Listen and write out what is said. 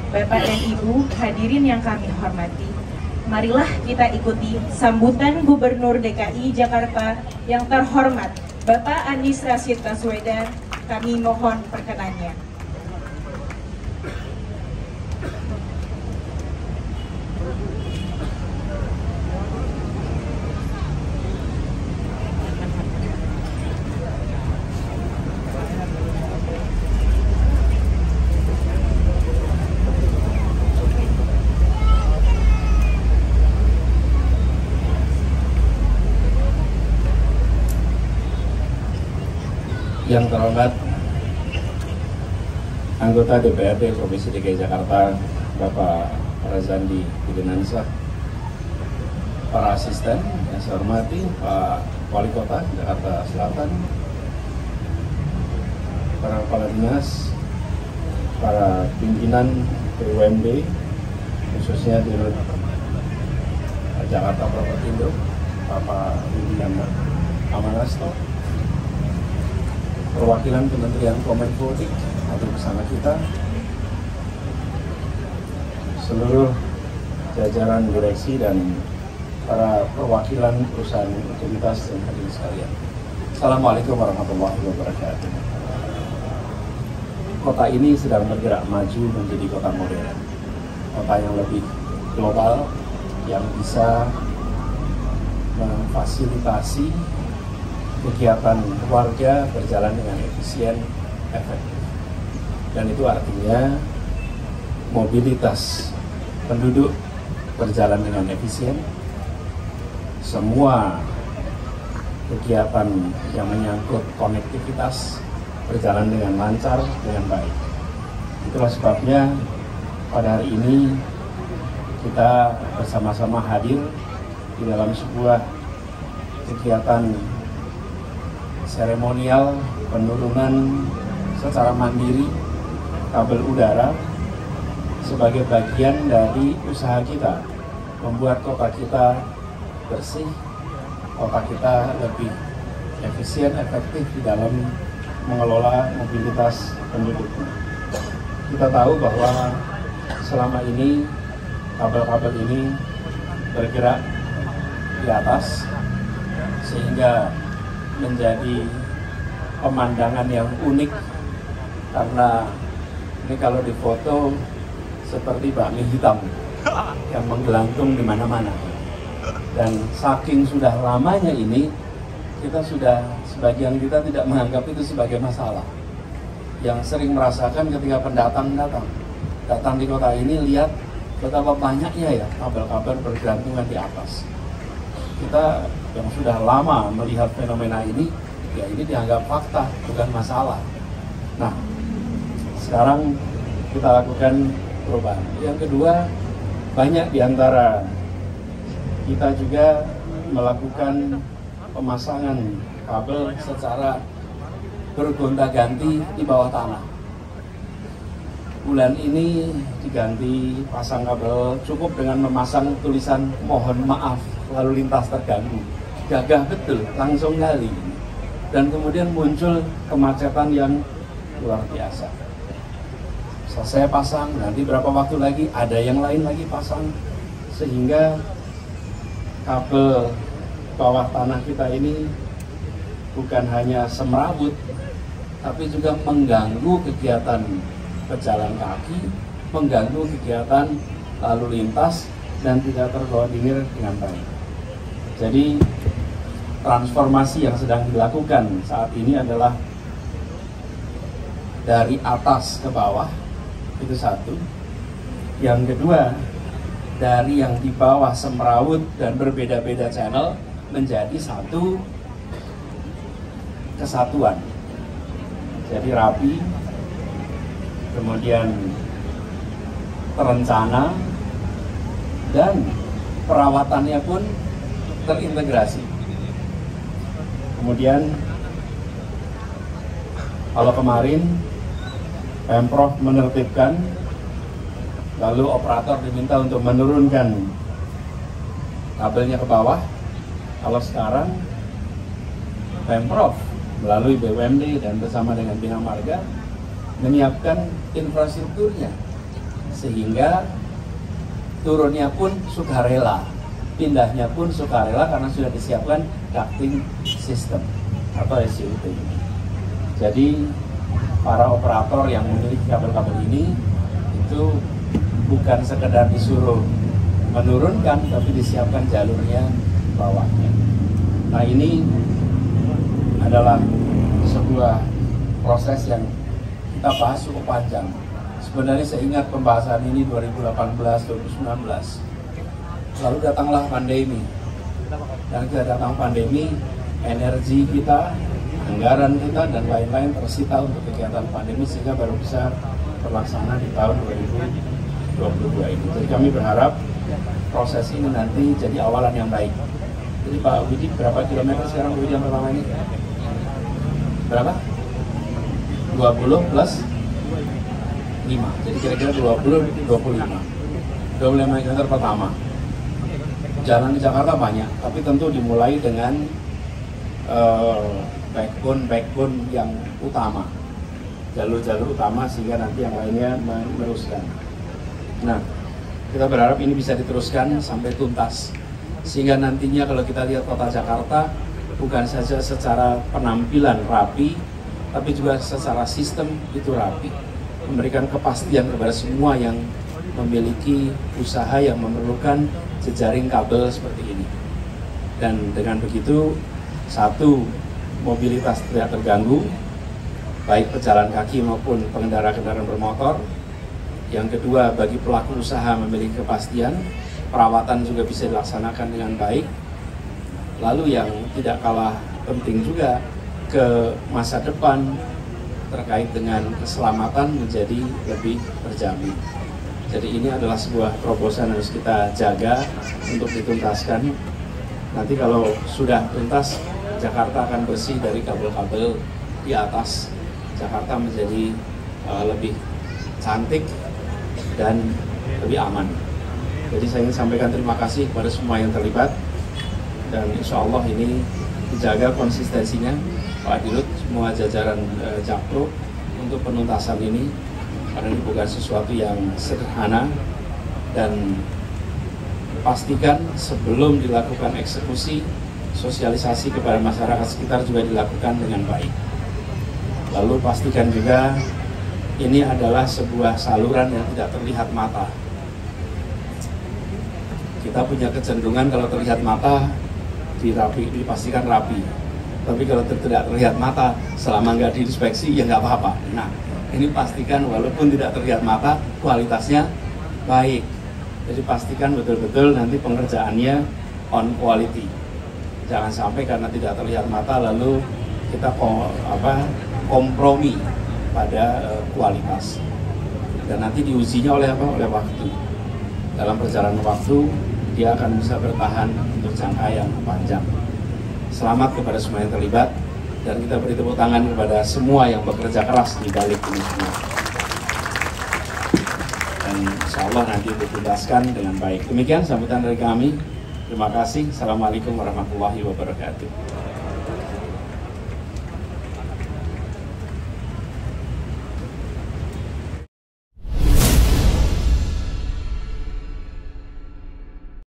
Bapak dan Ibu, hadirin yang kami hormati, marilah kita ikuti sambutan Gubernur DKI Jakarta yang terhormat, Bapak Anies Rashid Baswedan. Kami mohon perkenannya. Yang terhormat anggota DPRD Provinsi DKI Jakarta, Bapak Razandi Widenansyah, para asisten yang saya hormati, Pak Wali Kota Jakarta Selatan, para kepala dinas, para pimpinan BUMD, khususnya di Jakarta Propertindo, Bapak pimpinan Amanasto, perwakilan Kementerian Kominfo hadir bersama kita, seluruh jajaran direksi dan para perwakilan perusahaan utilitas yang hadir sekalian. Assalamualaikum warahmatullahi wabarakatuh. Kota ini sedang bergerak maju menjadi kota modern, kota yang lebih global, yang bisa memfasilitasi kegiatan warga berjalan dengan efisien, efektif. Dan itu artinya mobilitas penduduk berjalan dengan efisien. Semua kegiatan yang menyangkut konektivitas berjalan dengan lancar, dengan baik. Itulah sebabnya pada hari ini kita bersama-sama hadir di dalam sebuah kegiatan seremonial penurunan secara mandiri kabel udara sebagai bagian dari usaha kita membuat kota kita bersih, kota kita lebih efisien, efektif di dalam mengelola mobilitas penduduk. Kita tahu bahwa selama ini kabel-kabel ini bergerak di atas sehingga menjadi pemandangan yang unik, karena ini kalau difoto seperti bakmi hitam yang menggelantung di mana-mana. Dan saking sudah lamanya ini, sebagian kita tidak menganggap itu sebagai masalah. Yang sering merasakan ketika pendatang datang di kota ini, lihat betapa banyaknya ya kabel-kabel bergelantungan di atas. Kita yang sudah lama melihat fenomena ini, ya ini dianggap fakta, bukan masalah. Nah, sekarang kita lakukan perubahan. Yang kedua, banyak di antara kita juga melakukan pemasangan kabel secara bergonta-ganti di bawah tanah. Bulan ini diganti pasang kabel, cukup dengan memasang tulisan mohon maaf lalu lintas terganggu. Gagah betul, langsung gali. Dan kemudian muncul kemacetan yang luar biasa. Selesai pasang, nanti berapa waktu lagi ada yang lain lagi pasang, sehingga kabel bawah tanah kita ini bukan hanya semrawut, tapi juga mengganggu kegiatan pejalan kaki, mengganggu kegiatan lalu lintas, dan tidak terkoordinir dengan baik. Jadi transformasi yang sedang dilakukan saat ini adalah dari atas ke bawah, itu satu. Yang kedua, dari yang di bawah semrawut dan berbeda-beda channel menjadi satu kesatuan. Jadi rapi, kemudian terencana, dan perawatannya pun terintegrasi. Kemudian kalau kemarin Pemprov menertibkan, lalu operator diminta untuk menurunkan kabelnya ke bawah. Kalau sekarang Pemprov melalui BUMD dan bersama dengan Bina Marga menyiapkan infrastrukturnya sehingga turunnya pun sukarela, pindahnya pun sukarela karena sudah disiapkan ducting system atau SUT. Jadi para operator yang memiliki kabel-kabel ini itu bukan sekedar disuruh menurunkan, tapi disiapkan jalurnya bawahnya. Nah, ini adalah sebuah proses yang kita bahas cukup panjang. Sebenarnya saya ingat pembahasan ini 2018-2019. Lalu datanglah pandemi. Dan ketika datang pandemi, energi kita, anggaran kita, dan lain-lain tersita untuk kegiatan pandemi sehingga baru bisa terlaksana di tahun 2022 ini. Jadi kami berharap proses ini nanti jadi awalan yang baik. Jadi Pak Widi, berapa kilometer sekarang Widi yang pertama ini? Berapa? 20 plus 5. Jadi kira-kira 25 km pertama. Jalan di Jakarta banyak, tapi tentu dimulai dengan backbone yang utama, jalur-jalur utama, sehingga nanti yang lainnya meneruskan. Nah, kita berharap ini bisa diteruskan sampai tuntas, sehingga nantinya kalau kita lihat kota Jakarta bukan saja secara penampilan rapi, tapi juga secara sistem itu rapi, memberikan kepastian kepada semua yang memiliki usaha yang memerlukan jejaring kabel seperti ini. Dan dengan begitu, satu, mobilitas tidak terganggu, baik pejalan kaki maupun pengendara kendaraan bermotor. Yang kedua, bagi pelaku usaha memiliki kepastian, perawatan juga bisa dilaksanakan dengan baik. Lalu yang tidak kalah penting juga, ke masa depan terkait dengan keselamatan menjadi lebih terjamin. Jadi ini adalah sebuah terobosan yang harus kita jaga untuk dituntaskan. Nanti kalau sudah tuntas, Jakarta akan bersih dari kabel-kabel di atas. Jakarta menjadi lebih cantik dan lebih aman. Jadi saya ingin sampaikan terima kasih kepada semua yang terlibat, dan insya Allah ini dijaga konsistensinya Pak Dirut, semua jajaran Jakpro untuk penuntasan ini, karena ini bukan sesuatu yang sederhana. Dan pastikan sebelum dilakukan eksekusi, sosialisasi kepada masyarakat sekitar juga dilakukan dengan baik. Lalu pastikan juga ini adalah sebuah saluran yang tidak terlihat mata. Kita punya kecenderungan kalau terlihat mata dipastikan rapi. Tapi kalau tidak terlihat mata, selama nggak diinspeksi ya nggak apa-apa. Nah, ini pastikan walaupun tidak terlihat mata, kualitasnya baik. Jadi pastikan betul-betul nanti pengerjaannya on quality. Jangan sampai karena tidak terlihat mata lalu kita kompromi pada kualitas. Dan nanti diujinya oleh apa? Oleh waktu. Dalam perjalanan waktu dia akan bisa bertahan untuk jangka yang panjang. Selamat kepada semua yang terlibat, dan kita beri tepuk tangan kepada semua yang bekerja keras di balik ini semua. Dan insya Allah nanti dituntaskan dengan baik. Demikian sambutan dari kami. Terima kasih. Assalamualaikum warahmatullahi wabarakatuh.